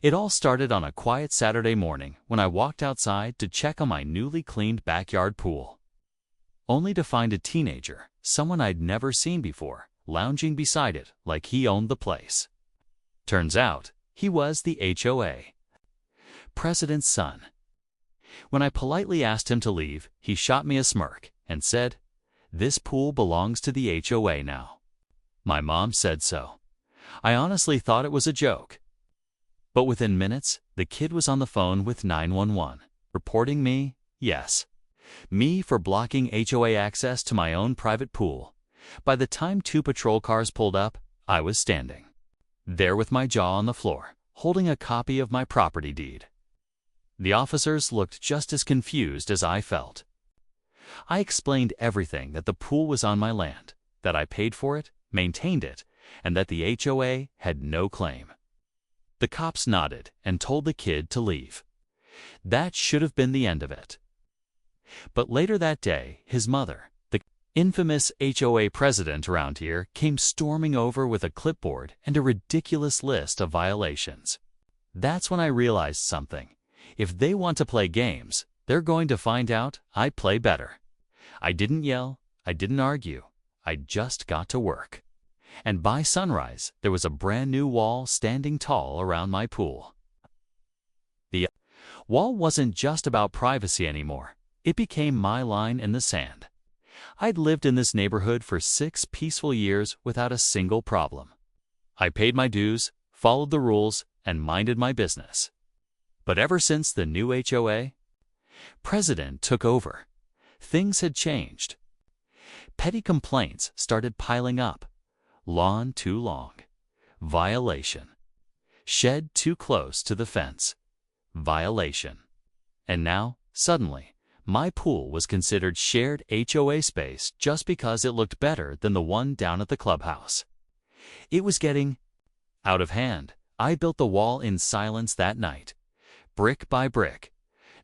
It all started on a quiet Saturday morning when I walked outside to check on my newly cleaned backyard pool, only to find a teenager, someone I'd never seen before, lounging beside it like he owned the place. Turns out, he was the HOA president's son. When I politely asked him to leave, he shot me a smirk and said, "This pool belongs to the HOA now. My mom said so." I honestly thought it was a joke. But within minutes, the kid was on the phone with 911, reporting me, me for blocking HOA access to my own private pool. By the time 2 patrol cars pulled up, I was standing there with my jaw on the floor, holding a copy of my property deed. The officers looked just as confused as I felt. I explained everything, that the pool was on my land, that I paid for it, maintained it, and that the HOA had no claim. The cops nodded and told the kid to leave. That should have been the end of it. But later that day, his mother, the infamous HOA president around here, came storming over with a clipboard and a ridiculous list of violations. That's when I realized something. If they want to play games, they're going to find out I play better. I didn't yell, I didn't argue, I just got to work. And by sunrise, there was a brand new wall standing tall around my pool. The wall wasn't just about privacy anymore. It became my line in the sand. I'd lived in this neighborhood for 6 peaceful years without a single problem. I paid my dues, followed the rules, and minded my business. But ever since the new HOA president took over, things had changed. Petty complaints started piling up. Lawn too long, violation. Shed too close to the fence, violation. And now, suddenly, my pool was considered shared HOA space just because it looked better than the one down at the clubhouse. It was getting out of hand. I built the wall in silence that night, brick by brick,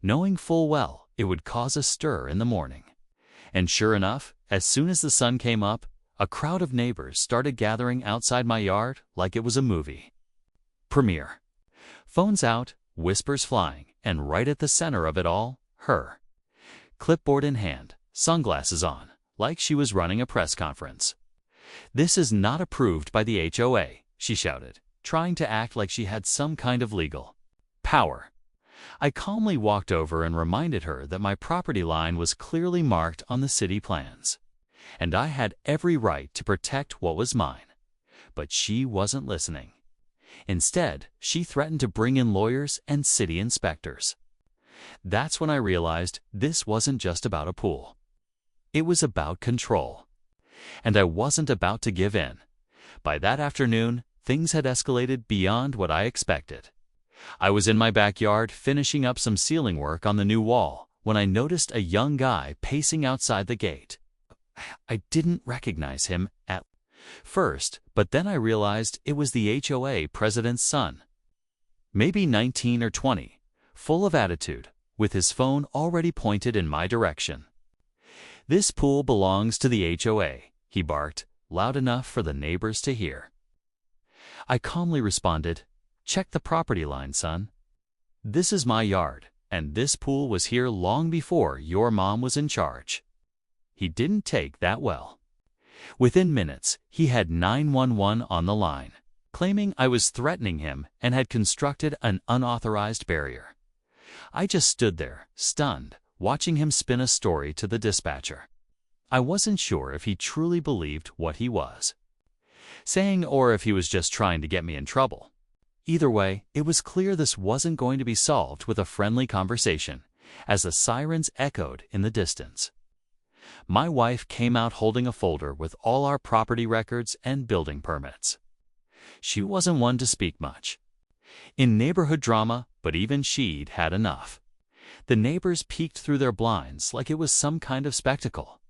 knowing full well it would cause a stir in the morning. And sure enough, as soon as the sun came up, a crowd of neighbors started gathering outside my yard like it was a movie premiere. Phones out, whispers flying, and right at the center of it all, her. Clipboard in hand, sunglasses on, like she was running a press conference. "This is not approved by the HOA," she shouted, trying to act like she had some kind of legal power. I calmly walked over and reminded her that my property line was clearly marked on the city plans, and I had every right to protect what was mine. But she wasn't listening. Instead, she threatened to bring in lawyers and city inspectors. That's when I realized this wasn't just about a pool. It was about control. And I wasn't about to give in. By that afternoon, things had escalated beyond what I expected. I was in my backyard finishing up some ceiling work on the new wall when I noticed a young guy pacing outside the gate. I didn't recognize him at first, but then I realized it was the HOA president's son. Maybe 19 or 20, full of attitude, with his phone already pointed in my direction. "This pool belongs to the HOA, he barked, loud enough for the neighbors to hear. I calmly responded, "Check the property line, son. This is my yard, and this pool was here long before your mom was in charge." He didn't take that well. Within minutes, he had 911 on the line, claiming I was threatening him and had constructed an unauthorized barrier. I just stood there, stunned, watching him spin a story to the dispatcher. I wasn't sure if he truly believed what he was saying or if he was just trying to get me in trouble. Either way, it was clear this wasn't going to be solved with a friendly conversation, as the sirens echoed in the distance. My wife came out holding a folder with all our property records and building permits. She wasn't one to speak much in neighborhood drama, but even she'd had enough. The neighbors peeked through their blinds like it was some kind of spectacle.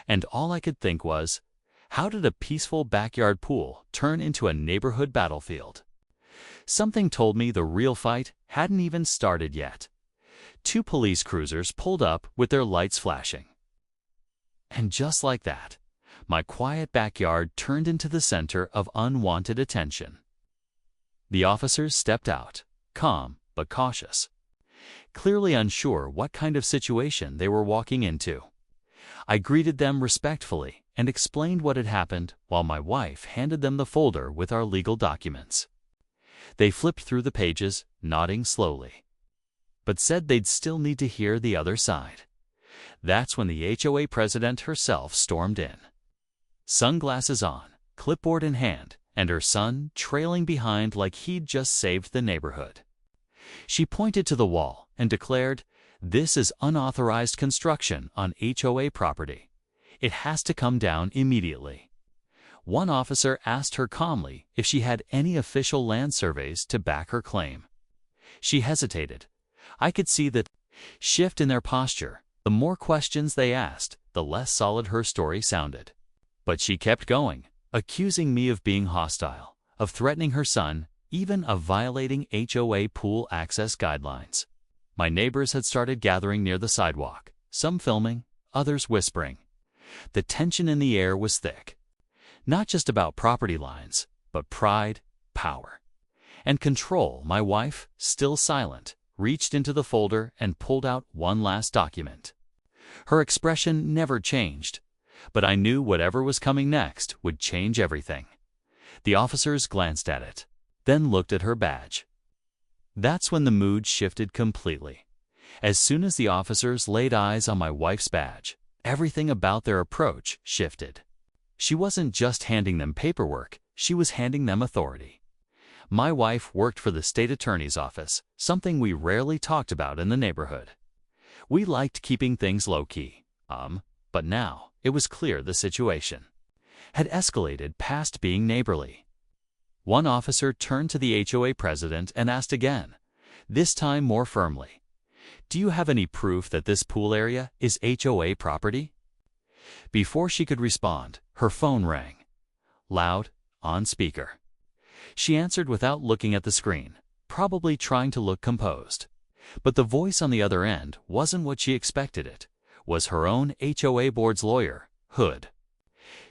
And all I could think was, how did a peaceful backyard pool turn into a neighborhood battlefield? Something told me the real fight hadn't even started yet. 2 police cruisers pulled up with their lights flashing. And just like that, my quiet backyard turned into the center of unwanted attention. The officers stepped out, calm but cautious, clearly unsure what kind of situation they were walking into. I greeted them respectfully and explained what had happened while my wife handed them the folder with our legal documents. They flipped through the pages, nodding slowly, but said they'd still need to hear the other side. That's when the HOA president herself stormed in. Sunglasses on, clipboard in hand, and her son trailing behind like he'd just saved the neighborhood. She pointed to the wall and declared, "This is unauthorized construction on HOA property. It has to come down immediately." One officer asked her calmly if she had any official land surveys to back her claim. She hesitated. I could see that shift in their posture. The more questions they asked, the less solid her story sounded. But she kept going, accusing me of being hostile, of threatening her son, even of violating HOA pool access guidelines. My neighbors had started gathering near the sidewalk, some filming, others whispering. The tension in the air was thick. Not just about property lines, but pride, power, and control. My wife, still silent, reached into the folder and pulled out one last document. Her expression never changed, but I knew whatever was coming next would change everything. The officers glanced at it, then looked at her badge. That's when the mood shifted completely. As soon as the officers laid eyes on my wife's badge, everything about their approach shifted. She wasn't just handing them paperwork, she was handing them authority. My wife worked for the state attorney's office, something we rarely talked about in the neighborhood. We liked keeping things low-key, but now it was clear the situation had escalated past being neighborly. One officer turned to the HOA president and asked again, this time more firmly, "Do you have any proof that this pool area is HOA property?" Before she could respond, her phone rang. Loud, on speaker. She answered without looking at the screen, probably trying to look composed. But the voice on the other end wasn't what she expected it, was her own HOA board's lawyer, Hood.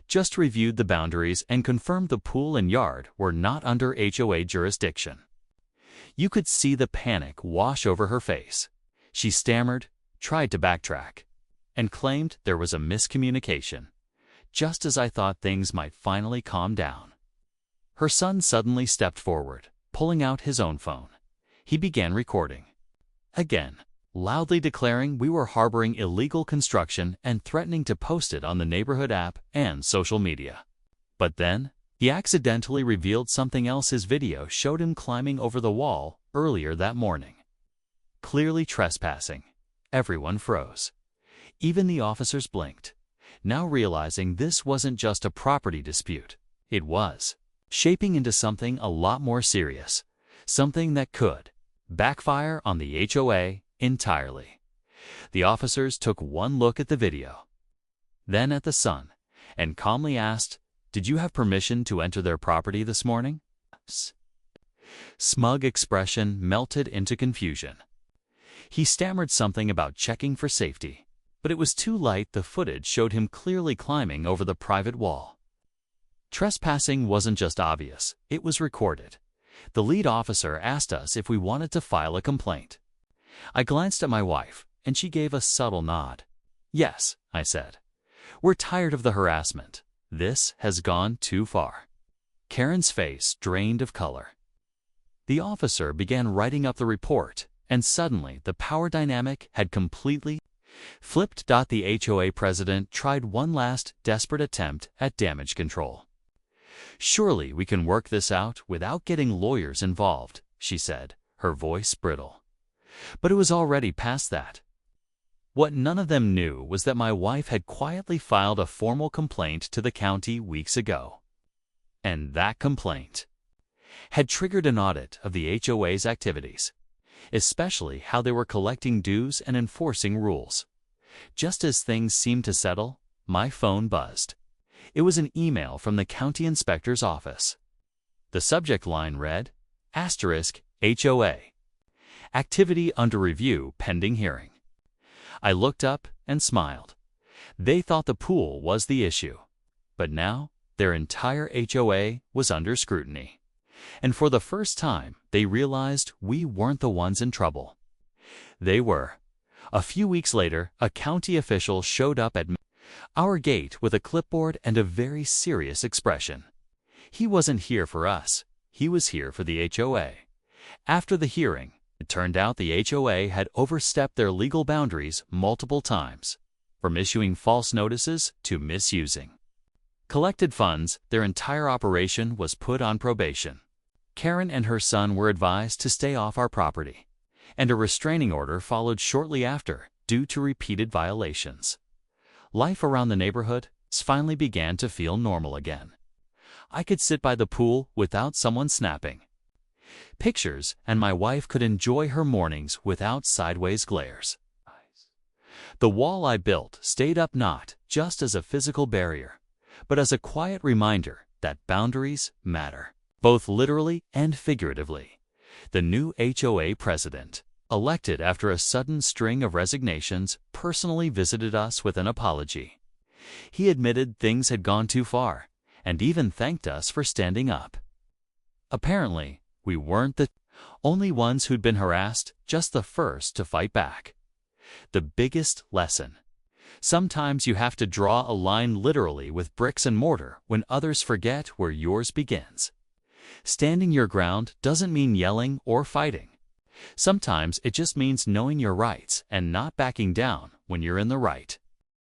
Just reviewed the boundaries and confirmed the pool and yard were not under HOA jurisdiction. You could see the panic wash over her face. She stammered, tried to backtrack, and claimed there was a miscommunication, just as I thought things might finally calm down. Her son suddenly stepped forward, pulling out his own phone. He began recording. Again, loudly declaring we were harboring illegal construction and threatening to post it on the neighborhood app and social media. But then, he accidentally revealed something else. His video showed him climbing over the wall earlier that morning. Clearly trespassing. Everyone froze. Even the officers blinked, now realizing this wasn't just a property dispute. It was shaping into something a lot more serious, something that could backfire on the HOA entirely. The officers took one look at the video, then at the son, and calmly asked, "Did you have permission to enter their property this morning?" Smug expression melted into confusion. He stammered something about checking for safety, but it was too light. The footage showed him clearly climbing over the private wall. Trespassing wasn't just obvious, it was recorded. The lead officer asked us if we wanted to file a complaint. I glanced at my wife, and she gave a subtle nod. "Yes," I said. "We're tired of the harassment. This has gone too far." Karen's face drained of color. The officer began writing up the report, and suddenly the power dynamic had completely flipped. The HOA president tried one last desperate attempt at damage control. "Surely we can work this out without getting lawyers involved," she said, her voice brittle. But it was already past that. What none of them knew was that my wife had quietly filed a formal complaint to the county weeks ago. And that complaint had triggered an audit of the HOA's activities, especially how they were collecting dues and enforcing rules. Just as things seemed to settle, my phone buzzed. It was an email from the county inspector's office. The subject line read, *HOA. Activity under review pending hearing. I looked up and smiled. They thought the pool was the issue. But now, their entire HOA was under scrutiny. And for the first time, they realized we weren't the ones in trouble. They were. A few weeks later, a county official showed up at our gate with a clipboard and a very serious expression. He wasn't here for us. He was here for the HOA. After the hearing, it turned out the HOA had overstepped their legal boundaries multiple times, from issuing false notices to misusing. Collected funds, their entire operation was put on probation. Karen and her son were advised to stay off our property, and a restraining order followed shortly after due to repeated violations. Life around the neighborhood finally began to feel normal again. I could sit by the pool without someone snapping pictures, and my wife could enjoy her mornings without sideways glares. The wall I built stayed up not just as a physical barrier, but as a quiet reminder that boundaries matter, both literally and figuratively. The new HOA president, elected after a sudden string of resignations, personally visited us with an apology. He admitted things had gone too far, and even thanked us for standing up. Apparently, we weren't the only ones who'd been harassed, just the first to fight back. The biggest lesson: sometimes you have to draw a line literally with bricks and mortar when others forget where yours begins. Standing your ground doesn't mean yelling or fighting. Sometimes it just means knowing your rights and not backing down when you're in the right.